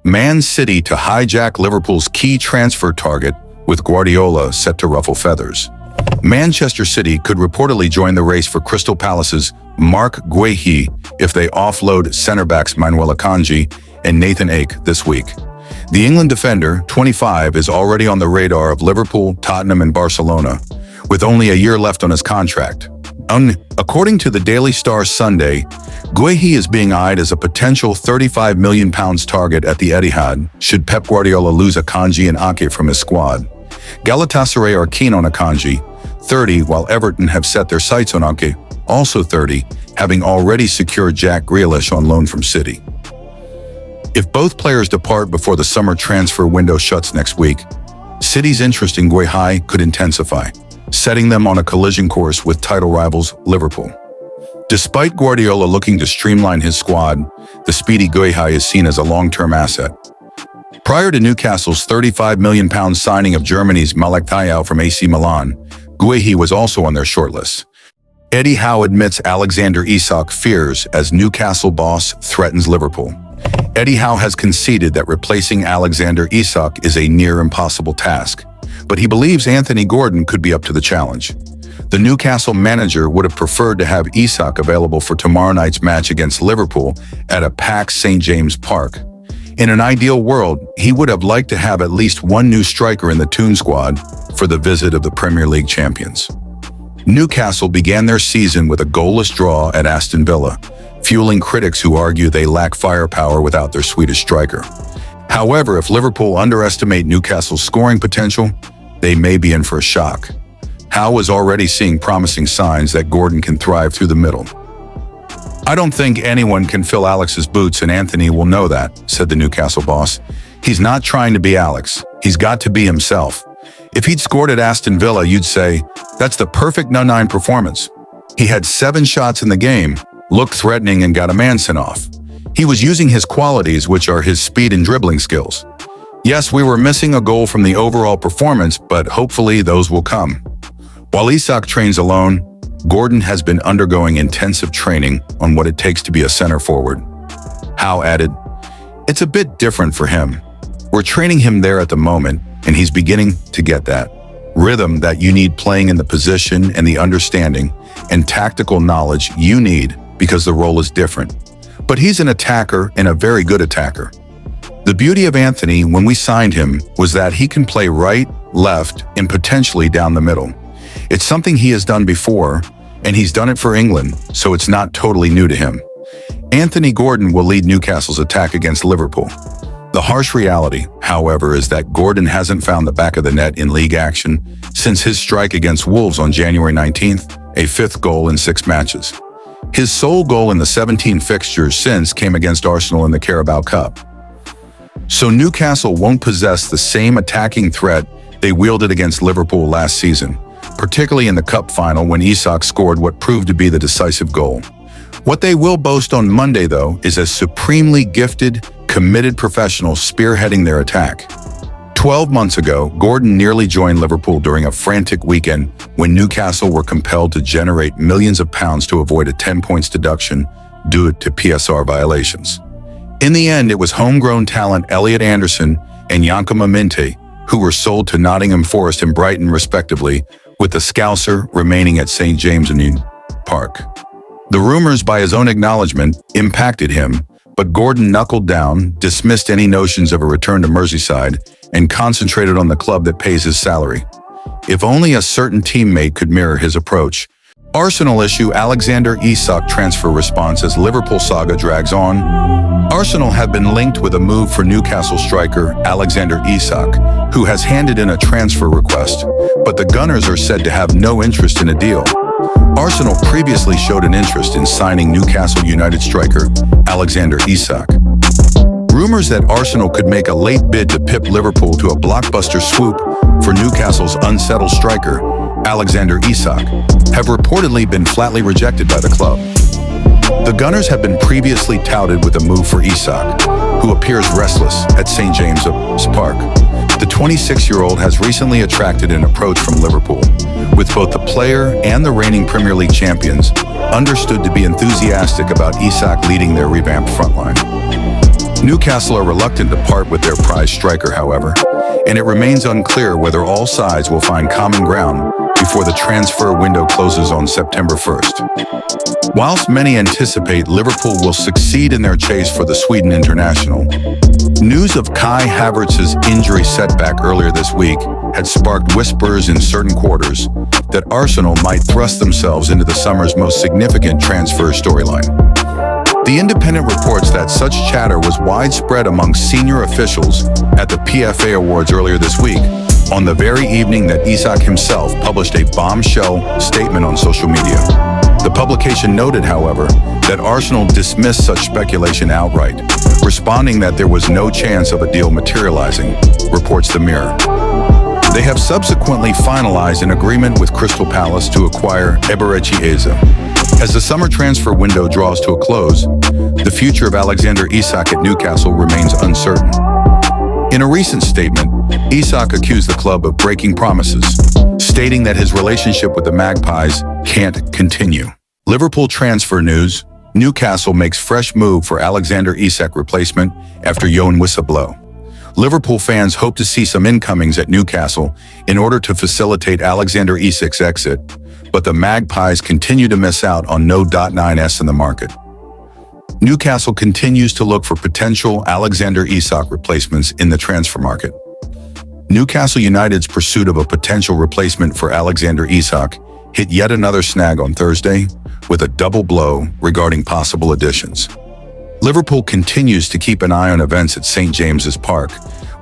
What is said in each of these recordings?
Man City to hijack Liverpool's key transfer target, with Guardiola set to ruffle feathers. Manchester City could reportedly join the race for Crystal Palace's Mark Guehi if they offload centre-backs Manuel Akanji and Nathan Ake this week. The England defender, 25, is already on the radar of Liverpool, Tottenham, and Barcelona, with only a year left on his contract. According to the Daily Star Sunday, Guehi is being eyed as a potential £35 million target at the Etihad should Pep Guardiola lose Akanji and Ake from his squad. Galatasaray are keen on Akanji, 30, while Everton have set their sights on Ake, also 30, having already secured Jack Grealish on loan from City. If both players depart before the summer transfer window shuts next week, City's interest in Guehi could intensify, setting them on a collision course with title rivals Liverpool. Despite Guardiola looking to streamline his squad, the speedy Guehi is seen as a long-term asset. Prior to Newcastle's £35 million signing of Germany's Malik Thiaw from AC Milan, Guehi was also on their shortlist. Eddie Howe admits Alexander Isak fears as Newcastle boss threatens Liverpool. Eddie Howe has conceded that replacing Alexander Isak is a near impossible task, but he believes Anthony Gordon could be up to the challenge. The Newcastle manager would have preferred to have Isak available for tomorrow night's match against Liverpool at a packed St. James Park. In an ideal world, he would have liked to have at least one new striker in the Toon squad for the visit of the Premier League champions. Newcastle began their season with a goalless draw at Aston Villa, fueling critics who argue they lack firepower without their Swedish striker. However, if Liverpool underestimate Newcastle's scoring potential, they may be in for a shock. Howe is already seeing promising signs that Gordon can thrive through the middle. "I don't think anyone can fill Alex's boots, and Anthony will know that," said the Newcastle boss. "He's not trying to be Alex. He's got to be himself. If he'd scored at Aston Villa, you'd say, that's the perfect No-9 performance. He had 7 shots in the game, looked threatening, and got a man sent off. He was using his qualities, which are his speed and dribbling skills. Yes, we were missing a goal from the overall performance, but hopefully those will come." While Isak trains alone, Gordon has been undergoing intensive training on what it takes to be a center forward. Howe added, "It's a bit different for him. We're training him there at the moment, and he's beginning to get that rhythm that you need playing in the position and the understanding and tactical knowledge you need because the role is different. But he's an attacker and a very good attacker. The beauty of Anthony when we signed him was that he can play right, left, and potentially down the middle. It's something he has done before, and he's done it for England, so it's not totally new to him. Anthony Gordon will lead Newcastle's attack against Liverpool. The harsh reality, however, is that Gordon hasn't found the back of the net in league action since his strike against Wolves on January 19th, a 5th goal in 6 matches. His sole goal in the 17 fixtures since came against Arsenal in the Carabao Cup. So Newcastle won't possess the same attacking threat they wielded against Liverpool last season, particularly in the Cup final when Isak scored what proved to be the decisive goal. What they will boast on Monday, though, is a supremely gifted, committed professional spearheading their attack. 12 months ago, Gordon nearly joined Liverpool during a frantic weekend when Newcastle were compelled to generate millions of pounds to avoid a 10 points deduction due to PSR violations. In the end, it was homegrown talent Elliot Anderson and Yankama Minte who were sold to Nottingham Forest and Brighton respectively, with the Scouser remaining at St. James's Park. The rumors, by his own acknowledgement, impacted him, but Gordon knuckled down, dismissed any notions of a return to Merseyside, and concentrated on the club that pays his salary. If only a certain teammate could mirror his approach. Arsenal issue Alexander Isak transfer response as Liverpool saga drags on. Arsenal have been linked with a move for Newcastle striker Alexander Isak, who has handed in a transfer request, but the Gunners are said to have no interest in a deal. Arsenal previously showed an interest in signing Newcastle United striker Alexander Isak. Rumors that Arsenal could make a late bid to pip Liverpool to a blockbuster swoop for Newcastle's unsettled striker, Alexander Isak, have reportedly been flatly rejected by the club. The Gunners have been previously touted with a move for Isak, who appears restless at St. James's Park. The 26-year-old has recently attracted an approach from Liverpool, with both the player and the reigning Premier League champions understood to be enthusiastic about Isak leading their revamped frontline. Newcastle are reluctant to part with their prized striker, however, and it remains unclear whether all sides will find common ground before the transfer window closes on September 1st. Whilst many anticipate Liverpool will succeed in their chase for the Sweden international, news of Kai Havertz's injury setback earlier this week had sparked whispers in certain quarters that Arsenal might thrust themselves into the summer's most significant transfer storyline. The Independent reports that such chatter was widespread among senior officials at the PFA Awards earlier this week, on the very evening that Isak himself published a bombshell statement on social media. The publication noted, however, that Arsenal dismissed such speculation outright, responding that there was no chance of a deal materializing, reports the Mirror. They have subsequently finalized an agreement with Crystal Palace to acquire Eberechi Eze. As the summer transfer window draws to a close, the future of Alexander Isak at Newcastle remains uncertain. In a recent statement, Isak accused the club of breaking promises, stating that his relationship with the Magpies can't continue. Liverpool transfer news: Newcastle makes fresh move for Alexander Isak replacement after Yoane Wissa blow. Liverpool fans hope to see some incomings at Newcastle in order to facilitate Alexander Isak's exit, but the Magpies continue to miss out on no .9s in the market. Newcastle continues to look for potential Alexander Isak replacements in the transfer market. Newcastle United's pursuit of a potential replacement for Alexander Isak hit yet another snag on Thursday, with a double blow regarding possible additions. Liverpool continues to keep an eye on events at St. James's Park,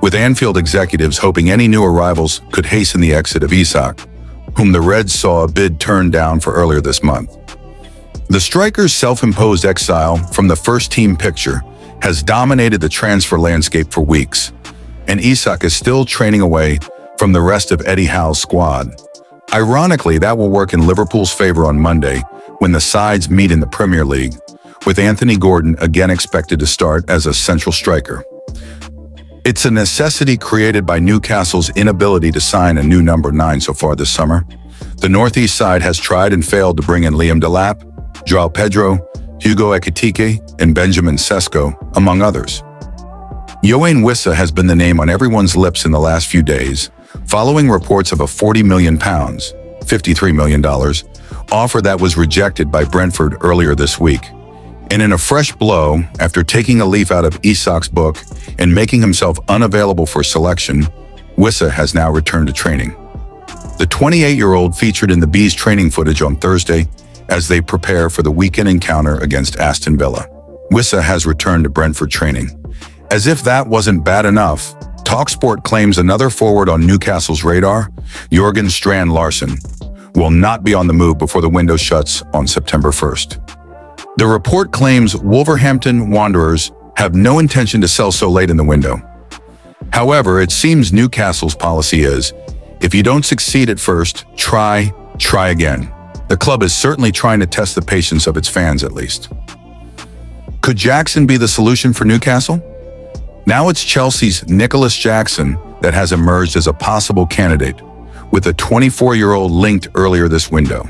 with Anfield executives hoping any new arrivals could hasten the exit of Isak, whom the Reds saw a bid turned down for earlier this month. The striker's self-imposed exile from the first-team picture has dominated the transfer landscape for weeks, and Isak is still training away from the rest of Eddie Howe's squad. Ironically, that will work in Liverpool's favor on Monday when the sides meet in the Premier League, with Anthony Gordon again expected to start as a central striker. It's a necessity created by Newcastle's inability to sign a new number 9 so far this summer. The Northeast side has tried and failed to bring in Liam Delap, João Pedro, Hugo Ekitike, and Benjamin Sesko, among others. Yoane Wissa has been the name on everyone's lips in the last few days, following reports of a £40 million, $53 million, offer that was rejected by Brentford earlier this week. And in a fresh blow, after taking a leaf out of Isak's book and making himself unavailable for selection, Wissa has now returned to training. The 28-year-old featured in the Bees training footage on Thursday as they prepare for the weekend encounter against Aston Villa. Wissa has returned to Brentford training. As if that wasn't bad enough, TalkSport claims another forward on Newcastle's radar, Jørgen Strand Larsen, will not be on the move before the window shuts on September 1st. The report claims Wolverhampton Wanderers have no intention to sell so late in the window. However, it seems Newcastle's policy is, if you don't succeed at first, try again. The club is certainly trying to test the patience of its fans, at least. Could Jackson be the solution for Newcastle? Now it's Chelsea's Nicholas Jackson that has emerged as a possible candidate, with a 24-year-old linked earlier this window.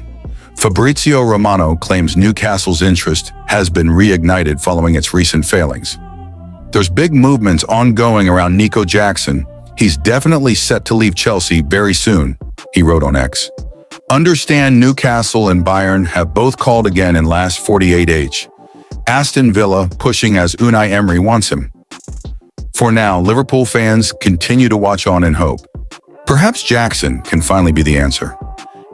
Fabrizio Romano claims Newcastle's interest has been reignited following its recent failings. There's big movements ongoing around Nico Jackson. He's definitely set to leave Chelsea very soon, he wrote on X. Understand Newcastle and Bayern have both called again in last 48h. Aston Villa pushing as Unai Emery wants him. For now, Liverpool fans continue to watch on and hope. Perhaps Jackson can finally be the answer.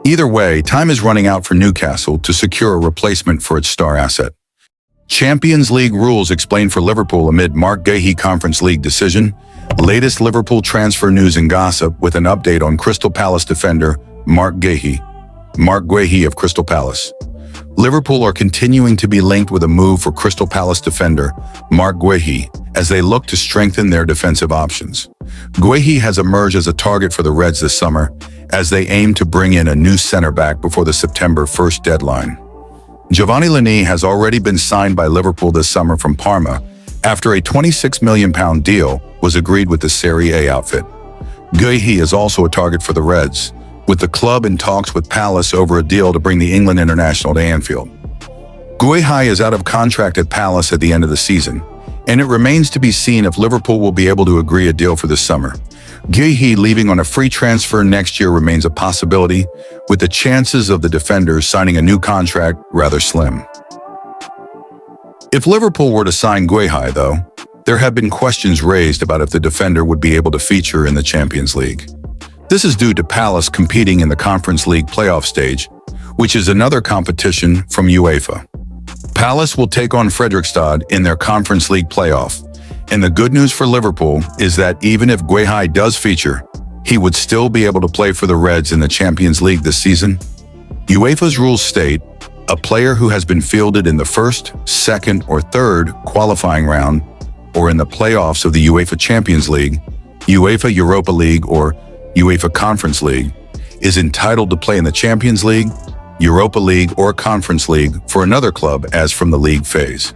Either way, time is running out for Newcastle to secure a replacement for its star asset. Champions League rules explained for Liverpool amid Mark Guehi Conference League decision. Latest Liverpool transfer news and gossip with an update on Crystal Palace defender Mark Guehi. Mark Guehi of Crystal Palace. Liverpool are continuing to be linked with a move for Crystal Palace defender Mark Guehi as they look to strengthen their defensive options. Guehi has emerged as a target for the Reds this summer as they aim to bring in a new center-back before the September 1st deadline. Giovanni Lini has already been signed by Liverpool this summer from Parma after a £26 million deal was agreed with the Serie A outfit. Guehi is also a target for the Reds, with the club in talks with Palace over a deal to bring the England international to Anfield. Guehi is out of contract at Palace at the end of the season, and it remains to be seen if Liverpool will be able to agree a deal for this summer. Guehi leaving on a free transfer next year remains a possibility, with the chances of the defender signing a new contract rather slim. If Liverpool were to sign Guehi, though, there have been questions raised about if the defender would be able to feature in the Champions League. This is due to Palace competing in the Conference League playoff stage, which is another competition from UEFA. Palace will take on Fredrikstad in their Conference League playoff, and the good news for Liverpool is that even if Guehi does feature, he would still be able to play for the Reds in the Champions League this season. UEFA's rules state, a player who has been fielded in the first, second, or third qualifying round, or in the playoffs of the UEFA Champions League, UEFA Europa League, or UEFA Conference League, is entitled to play in the Champions League, Europa League, or Conference League for another club as from the league phase.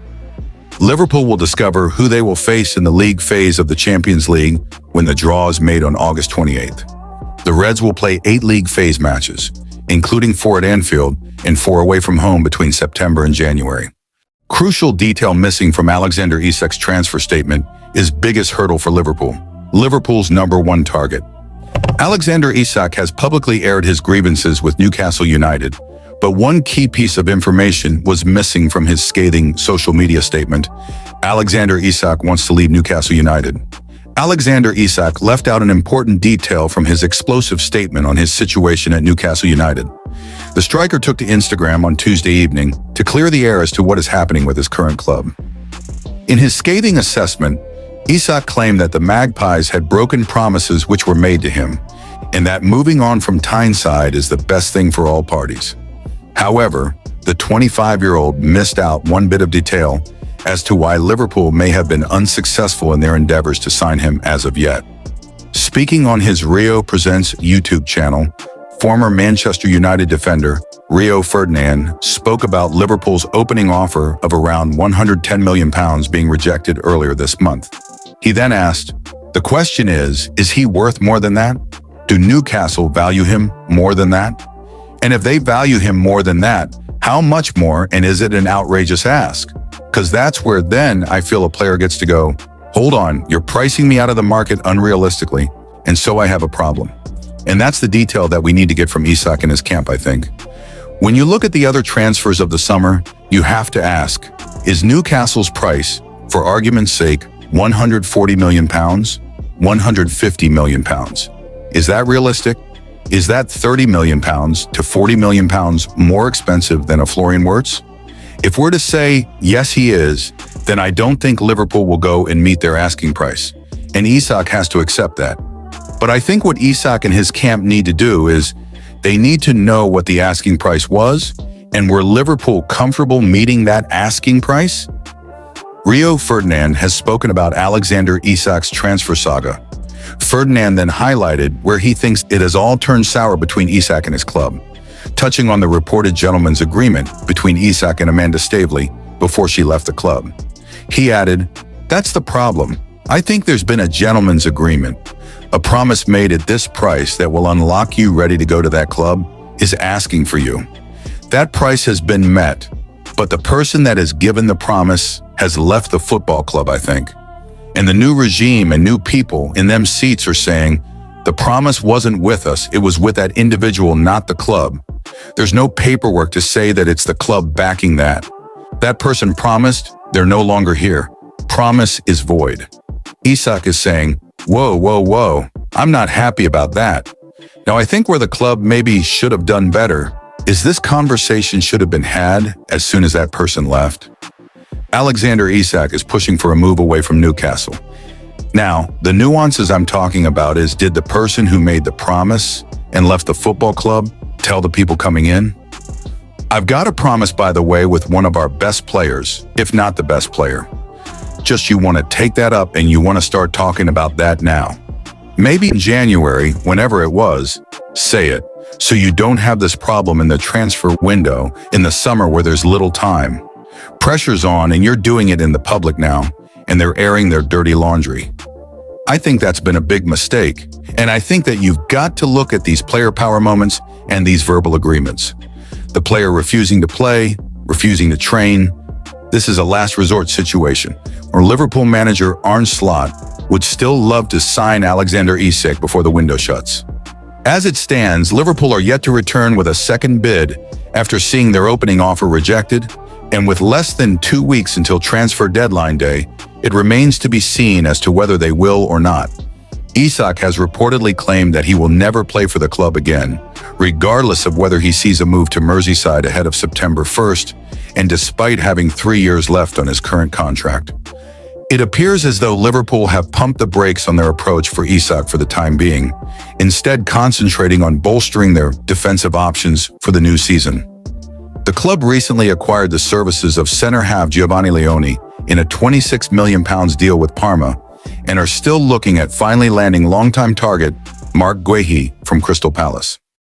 Liverpool will discover who they will face in the league phase of the Champions League when the draw is made on August 28th. The Reds will play 8 league phase matches, including 4 at Anfield and 4 away from home between September and January. Crucial detail missing from Alexander Isak's transfer statement is biggest hurdle for Liverpool, Liverpool's #1 target. Alexander Isak has publicly aired his grievances with Newcastle United, but one key piece of information was missing from his scathing social media statement. Alexander Isak wants to leave Newcastle United. Alexander Isak left out an important detail from his explosive statement on his situation at Newcastle United. The striker took to Instagram on Tuesday evening to clear the air as to what is happening with his current club. In his scathing assessment, Isak claimed that the Magpies had broken promises which were made to him, and that moving on from Tyneside is the best thing for all parties. However, the 25-year-old missed out one bit of detail as to why Liverpool may have been unsuccessful in their endeavors to sign him as of yet. Speaking on his Rio Presents YouTube channel, former Manchester United defender Rio Ferdinand spoke about Liverpool's opening offer of around £110 million being rejected earlier this month. He then asked, "The question is he worth more than that? Do Newcastle value him more than that? And if they value him more than that, how much more, and is it an outrageous ask?" Because that's where then I feel a player gets to go, hold on, you're pricing me out of the market unrealistically, and so I have a problem. And that's the detail that we need to get from Isak and his camp, I think. When you look at the other transfers of the summer, you have to ask, is Newcastle's price, for argument's sake, £140 million, £150 million? Is that realistic? Is that £30 million to £40 million more expensive than a Florian Wirtz? If we're to say, yes, he is, then I don't think Liverpool will go and meet their asking price. And Isak has to accept that. But I think what Isak and his camp need to do is they need to know what the asking price was, and were Liverpool comfortable meeting that asking price? Rio Ferdinand has spoken about Alexander Isak's transfer saga. Ferdinand then highlighted where he thinks it has all turned sour between Isak and his club, touching on the reported gentleman's agreement between Isak and Amanda Staveley before she left the club. He added, "That's the problem. I think there's been a gentleman's agreement. A promise made at this price that will unlock you ready to go to that club is asking for you. That price has been met, but the person that has given the promise has left the football club, I think. And the new regime and new people in them seats are saying, the promise wasn't with us, it was with that individual, not the club. There's no paperwork to say that it's the club backing that. That person promised, they're no longer here. Promise is void." Isak is saying, whoa, I'm not happy about that. Now I think where the club maybe should have done better is this conversation should have been had as soon as that person left. Alexander Isak is pushing for a move away from Newcastle. Now, the nuances I'm talking about is, did the person who made the promise and left the football club tell the people coming in? I've got a promise, by the way, with one of our best players, if not the best player. Just you want to take that up and you want to start talking about that now. Maybe in January, whenever it was, say it, so you don't have this problem in the transfer window in the summer where there's little time. Pressure's on and you're doing it in the public now, and they're airing their dirty laundry. I think that's been a big mistake, and I think that you've got to look at these player power moments and these verbal agreements. The player refusing to play, refusing to train, This is a last resort situation, where Liverpool manager Arne Slot would still love to sign Alexander Isak before the window shuts. As it stands, Liverpool are yet to return with a second bid after seeing their opening offer rejected, and with less than 2 weeks until transfer deadline day, it remains to be seen as to whether they will or not. Isak has reportedly claimed that he will never play for the club again, regardless of whether he sees a move to Merseyside ahead of September 1st, and despite having 3 years left on his current contract. It appears as though Liverpool have pumped the brakes on their approach for Isak for the time being, instead concentrating on bolstering their defensive options for the new season. The club recently acquired the services of centre-half Giovanni Leone in a £26 million deal with Parma, and are still looking at finally landing longtime target Mark Guehi from Crystal Palace.